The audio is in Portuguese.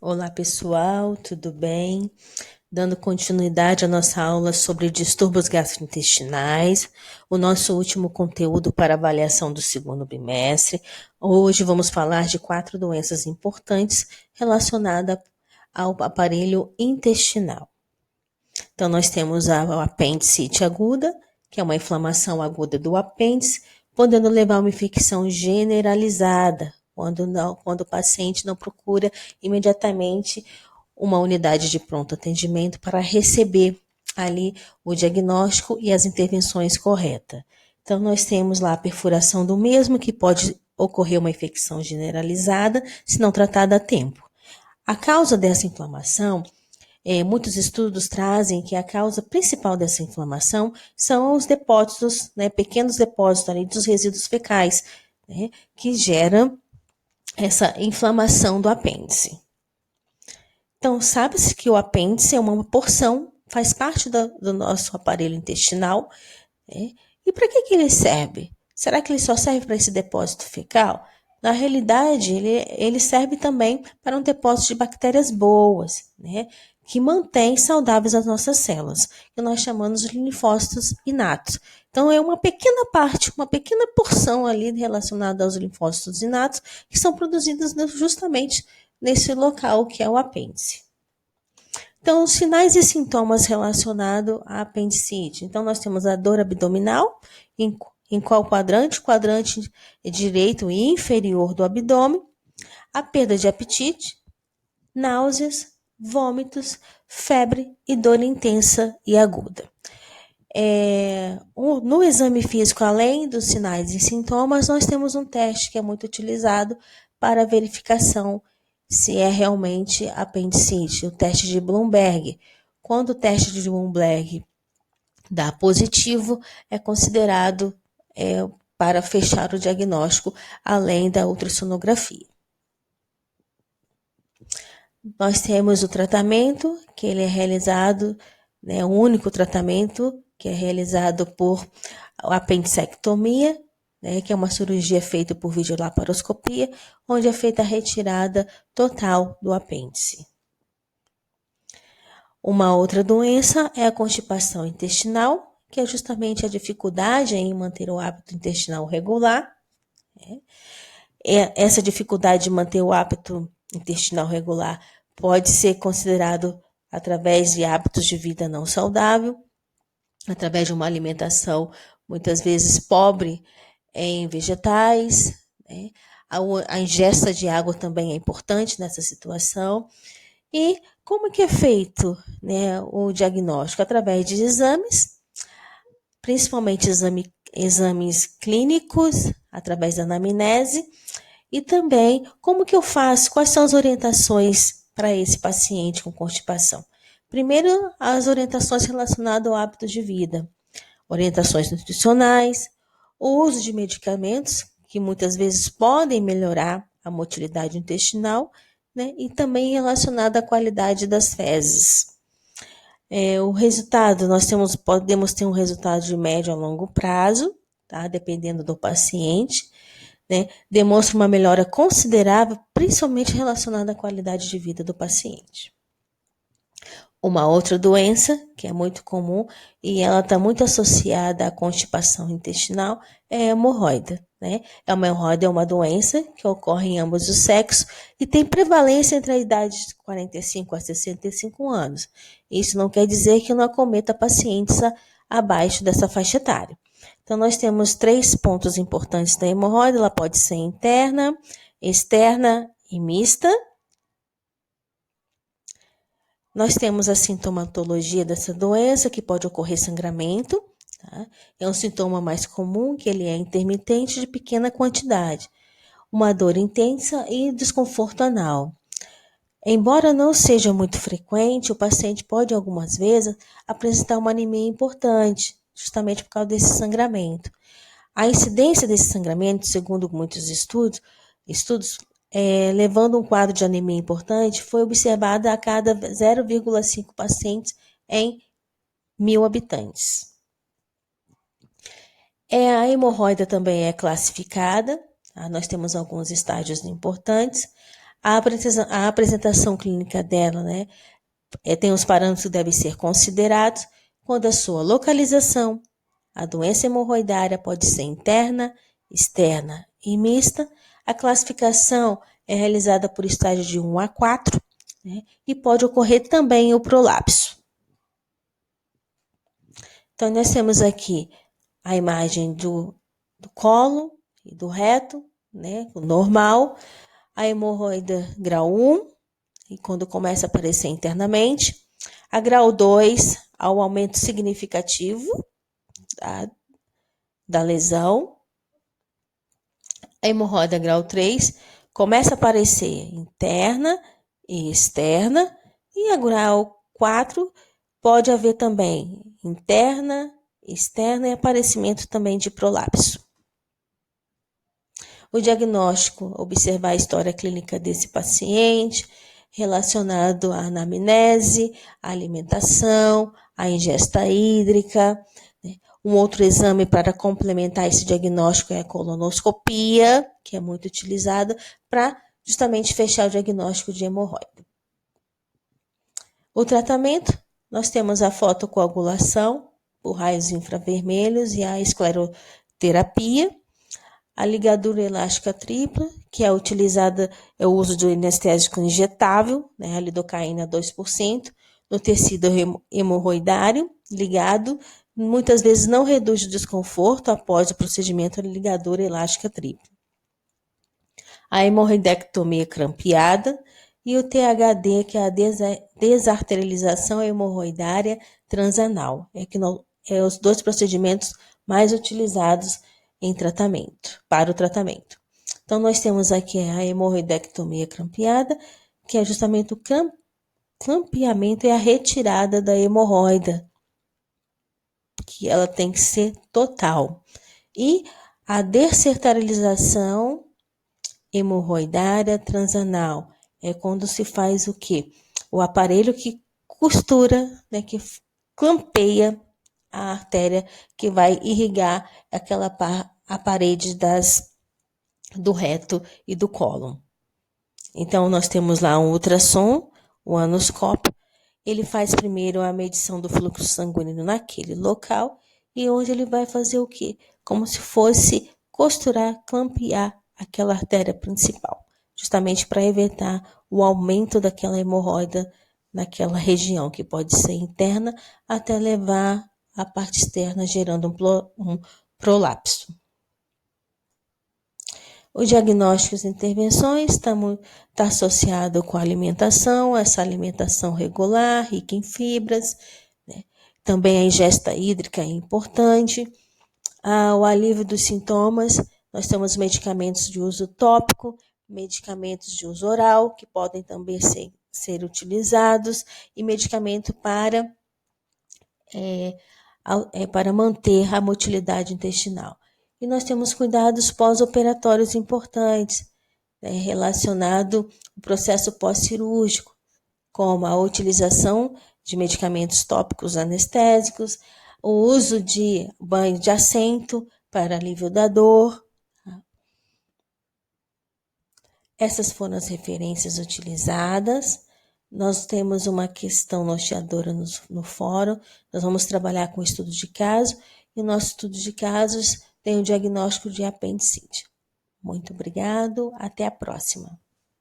Olá pessoal, tudo bem? Dando continuidade à nossa aula sobre distúrbios gastrointestinais, o nosso último conteúdo para avaliação do segundo bimestre. Hoje vamos falar de 4 doenças importantes relacionadas ao aparelho intestinal. Então, nós temos a apendicite aguda, que é uma inflamação aguda do apêndice, podendo levar a uma infecção generalizada, quando o paciente não procura imediatamente uma unidade de pronto atendimento para receber ali o diagnóstico e as intervenções corretas. Então, nós temos lá a perfuração do mesmo, que pode ocorrer uma infecção generalizada se não tratada a tempo. A causa dessa inflamação, muitos estudos trazem que a causa principal dessa inflamação são os depósitos, né, pequenos depósitos ali dos resíduos fecais, né, que geram essa inflamação do apêndice. Então, sabe-se que o apêndice é uma porção, faz parte do nosso aparelho intestinal, né? E para que ele serve? Será que ele só serve para esse depósito fecal? Na realidade, ele serve também para um depósito de bactérias boas, né? Que mantém saudáveis as nossas células, que nós chamamos de linfócitos inatos. Então, é uma pequena parte, uma pequena porção ali relacionada aos linfócitos inatos, que são produzidos justamente nesse local que é o apêndice. Então, os sinais e sintomas relacionados à apendicite. Então, nós temos a dor abdominal, em qual quadrante? Quadrante direito e inferior do abdômen, a perda de apetite, náuseas, vômitos, febre e dor intensa e aguda. No exame físico, além dos sinais e sintomas, nós temos um teste que é muito utilizado para a verificação se é realmente apendicite, o teste de Bloomberg. Quando o teste de Bloomberg dá positivo, é considerado para fechar o diagnóstico, além da ultrassonografia. Nós temos o tratamento, que ele é realizado, né, o único tratamento que é realizado por apendicectomia, né, que é uma cirurgia feita por videolaparoscopia, onde é feita a retirada total do apêndice. Uma outra doença é a constipação intestinal, que é justamente a dificuldade em manter o hábito intestinal regular. Né? Essa dificuldade de manter o hábito intestinal regular pode ser considerado através de hábitos de vida não saudável, através de uma alimentação muitas vezes pobre em vegetais, né? A ingesta de água também é importante nessa situação. E como que é feito, né, o diagnóstico? Através de exames, principalmente exames clínicos, através da anamnese, e também como que eu faço, quais são as orientações para esse paciente com constipação. Primeiro, as orientações relacionadas ao hábito de vida, orientações nutricionais, o uso de medicamentos, que muitas vezes podem melhorar a motilidade intestinal, né, e também relacionado à qualidade das fezes. O resultado, podemos ter um resultado de médio a longo prazo, tá, dependendo do paciente, né, demonstra uma melhora considerável, principalmente relacionada à qualidade de vida do paciente. Uma outra doença, que é muito comum, e ela está muito associada à constipação intestinal, é a hemorroida. Né? A hemorroida é uma doença que ocorre em ambos os sexos e tem prevalência entre a idade de 45 a 65 anos. Isso não quer dizer que não acometa pacientes abaixo dessa faixa etária. Então, nós temos 3 pontos importantes da hemorroida. Ela pode ser interna, externa e mista. Nós temos a sintomatologia dessa doença, que pode ocorrer sangramento, tá? É um sintoma mais comum, que ele é intermitente de pequena quantidade. Uma dor intensa e desconforto anal. Embora não seja muito frequente, o paciente pode, algumas vezes, apresentar uma anemia importante, justamente por causa desse sangramento. A incidência desse sangramento, segundo muitos estudos levando um quadro de anemia importante, foi observada a cada 0,5 pacientes em 1.000 habitantes. A hemorroida também é classificada, tá? Nós temos alguns estágios importantes. A apresentação clínica dela, né, tem os parâmetros que devem ser considerados quando a sua localização. A doença hemorroidária pode ser interna, externa e mista. A classificação é realizada por estágio de 1 a 4, né, e pode ocorrer também o prolapso. Então, nós temos aqui a imagem do colo e do reto, né, o normal, a hemorroida grau 1, e quando começa a aparecer internamente, a grau 2, ao aumento significativo da lesão, a hemorroida grau 3 começa a aparecer interna e externa, e a grau 4 pode haver também interna, externa e aparecimento também de prolapso. O diagnóstico, observar a história clínica desse paciente, relacionado à anamnese, à alimentação, à ingesta hídrica. Um outro exame para complementar esse diagnóstico é a colonoscopia, que é muito utilizada para justamente fechar o diagnóstico de hemorroida. O tratamento, nós temos a fotocoagulação por raios infravermelhos e a escleroterapia. A ligadura elástica tripla, que é utilizada, é o uso do anestésico injetável, né, a lidocaína 2%, no tecido hemorroidário ligado, muitas vezes não reduz o desconforto após o procedimento da ligadura elástica tripla. A hemorroidectomia crampeada e o THD, que é a desarterialização hemorroidária transanal. É os dois procedimentos mais utilizados para o tratamento. Então, nós temos aqui a hemorroidectomia crampeada, que é justamente o clampeamento e a retirada da hemorroida, que ela tem que ser total. E a desarterialização hemorroidária transanal é quando se faz o quê? O aparelho que costura, né, que clampeia a artéria que vai irrigar a parede do reto e do cólon. Então, nós temos lá um ultrassom, o anoscópio. Ele faz primeiro a medição do fluxo sanguíneo naquele local e onde ele vai fazer o quê? Como se fosse costurar, clampear aquela artéria principal, justamente para evitar o aumento daquela hemorroida naquela região, que pode ser interna, até levar a parte externa, gerando um prolapso. O diagnóstico e intervenções está associado com a alimentação, essa alimentação regular, rica em fibras, né? Também a ingesta hídrica é importante. O alívio dos sintomas, nós temos medicamentos de uso tópico, medicamentos de uso oral, que podem também ser utilizados, e medicamento para manter a motilidade intestinal. E nós temos cuidados pós-operatórios importantes, né, relacionado ao processo pós-cirúrgico, como a utilização de medicamentos tópicos anestésicos, o uso de banho de assento para alívio da dor. Essas foram as referências utilizadas. Nós temos uma questão norteadora no fórum. Nós vamos trabalhar com estudo de caso, e o nosso estudo de casos tem o diagnóstico de apendicite. Muito obrigado, até a próxima.